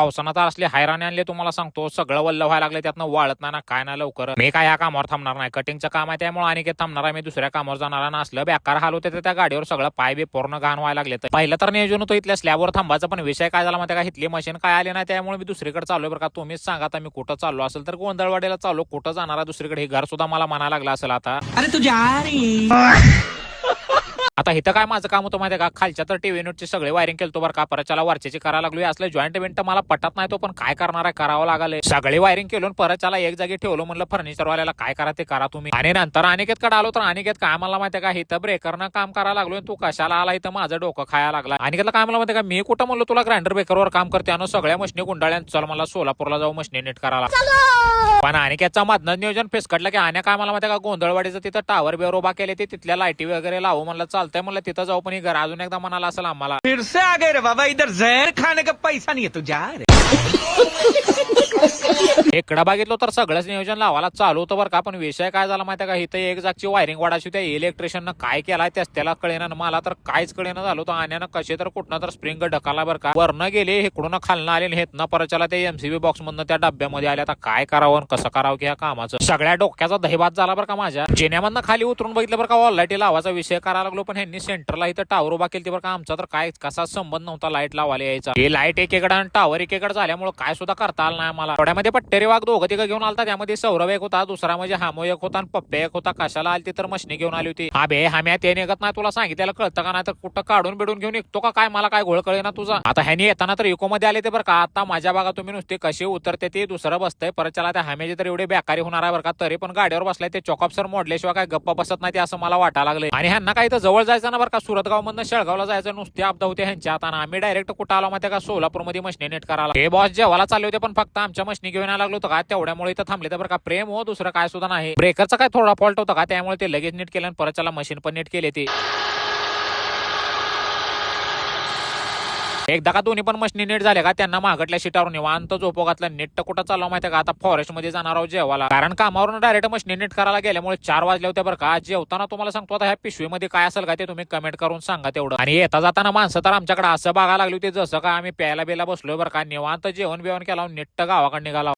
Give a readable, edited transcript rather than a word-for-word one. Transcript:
पावसानं तर असले हैराणी आणले तुम्हाला सांगतो, सगळं वल्ल व्हायला लागले, त्यातनं वाळत नाही ना काय ना लवकर. मी काय ह्या कामावर थांबणार नाही, कटिंगचं काम आहे त्यामुळे अनिकेत थांबणार आहे, मी दुसऱ्या कामावर जाणार आहे. असलं बेकार हाल होते त्या गाडीवर, सगळं पाय बी पूर्ण घाण व्हायला लागले. पहिलं तर नियोजन होतं इथल्या स्लॅबवर थांबायचं, पण विषय काय झाला माहिती का, इथली मशीन काय आली नाही त्यामुळे मी दुसरीकडे चाललोय बरं का. तुम्हीच सांगा आता मी कुठं चाललो असेल तर, गोंधळवाडीला चाललो, कुठं जाणार आहे दुसरीकडे, हे घर सुद्धा मला म्हणायला लागलं असेल आता. अरे तू जा रे. आता इथं काय माझं काम होतं माहिती का, खालच्या तर टीव्ही युनिटची सगळे वायरिंग केलतो बरं का, परत त्याला वरच्याची करायला लागलो. असले जॉईंट इव्हेंट मला पटत नाही तो, पण काय करणार आहे, करावं लागले. सगळे वायरिंग केलं परत त्याला एक जागी ठेवलं, म्हणलं फर्निचर वाल्याला काय करा ते करा तुम्ही. आणि नंतर अनिकेत कडे आलो तर अनिकेत काय मला माहिती का, इथं ब्रेकरनं काम करायला लागलो, तू कशाला आला इथं, माझं डोकं खायला लागला. अनिकेतला काय मला माहिती का, मी कुठं म्हणलो तुला ग्राइंडर ब्रेकरवर काम करते आणि सगळ्या मशीनी गुंडाळ्या, चल मला सोलापूरला जाऊ मशीनी नीट करायला. पण अनिकेतचा मधनं नियोजन फिसकटलं की आणि काय मला माहिती का, गोंधळवाडीचं तिथं टावर बिवर उभा केले, ते तिथल्या लाईटी वगैरे लावू म्हणलं, चालतंय म्हणलं तिथं जाऊ. पण घर अजून एकदा म्हणाला असेल आम्हाला, फिर से आ गए रे बाबा, इधर जहर खाने का पैसा नहीं है, तू जा रे. इकडं बघितलं तर सगळंच नियोजन लावायला चालू होतं बरं का. पण विषय काय झाला माहिती का, इथं एक जागची वायरिंग वाढायची, त्या इलेक्ट्रिशियननं काय केलाय त्याला कळेना, मला तर काहीच कळेना झालं होतं. आण्यानं कसे तर कुठनं तर स्प्रिंग ढकला बरं का, वरनं गेले इकडून खालनं आले, हेतनं परच्याला ते एमसीबी बॉक्स मधनं त्या डब्यामध्ये आले. आता काय करावं कसं करावं की ह्या कामाचं, सगळ्या डोक्याचा दहीभात झाला बरं का माझ्या. जिन्यामधनं खाली उतरून बघितलं बरं का, ऑललाईटी लावायचा विषय करायला लागलो, पण ह्यांनी सेंटरला इथं टावर उभा केली बरं का. आमचा तर काय कसा संबंध नव्हता लाईट लावायला यायचा, हे लाईट एकेकडे आणि टावर एकेकडे झाल्यामुळे काय सुद्धा करता आलं नाही मला. थोड्यामध्ये पट्टेरी वाघ दोघं तिघं घेऊन आलता, त्यामध्ये सौरभ एक होता, दुसरा म्हणजे हामो एक होता आणि पप्प्या एक होता. कशाला आली तर मशनी घेऊन आली होती. हा बे हाम्या ते निघत नाही, तुला सांगितलेलं कळतं का नाही, तर कुठं काढून बिडून घेऊन निघतो का काय, मला काय घोळ कळे ना तुझा. आता ह्यानी येताना तर इको मध्ये आले ते बरं का. आता माझ्या बघा तुम्ही नुसते कसे उतरते ते, दुसरं बसतंय परत चला, त्या हाम्याची तर एवढे बेकारी होणार आहे बरं का. तरी पण गाडीवर बसलाय ते चॉकअप सर मोडल्याशिवाय काय गप्पा बसत नाही ते, असं मला वाटायला लागले. आणि ह्यांना काही तर जवळ जायचं ना बरं का, सुरतगाव मधनं शेळगावला जायचं, नुसते अपदा होते ह्यांच्या. आता आम्ही डायरेक्ट कुठं आलो माहिती का, सोलापूरमध्ये मशनी नेट करायला. हे बॉस जेवायला चालले होते, पण फक्त आमच्या मशनी घेऊन लागलो होतं का, तेवढ्यामुळे इथं थांबले तर बरं का. प्रेम हो, दुसरं काय सुद्धा नाही. ब्रेकरचा काय थोडा फॉल्ट होता का, त्यामुळे ते लगेच नीट केलं आणि परत त्याला मशीन पण नीट केले ते. एकदा का दोन्ही पण मशनी नीट झाले का, त्यांना मागटल्या सीटावर निवांत झोपो घातलं. नीट कुठं चाललो माहिती का, आता फॉरेस्ट मध्ये जाणार आहोत जेवायला, कारण कामावरून डायरेक्ट मशनी नीट करायला गेल्यामुळे 4 वाजले होते बरं का. जेवताना तुम्हाला सांगतो आता ह्या पिशवीमध्ये काय असेल का ते तुम्ही कमेंट करून सांगा तेवढं. आणि येता जाताना माणसं तर आमच्याकडे असं बघायला लागली होती जसं का आम्ही प्यायला बिला बसलोय बरं का. निवांत जेवण बिवण केला, नीट गावाकडे निघाला.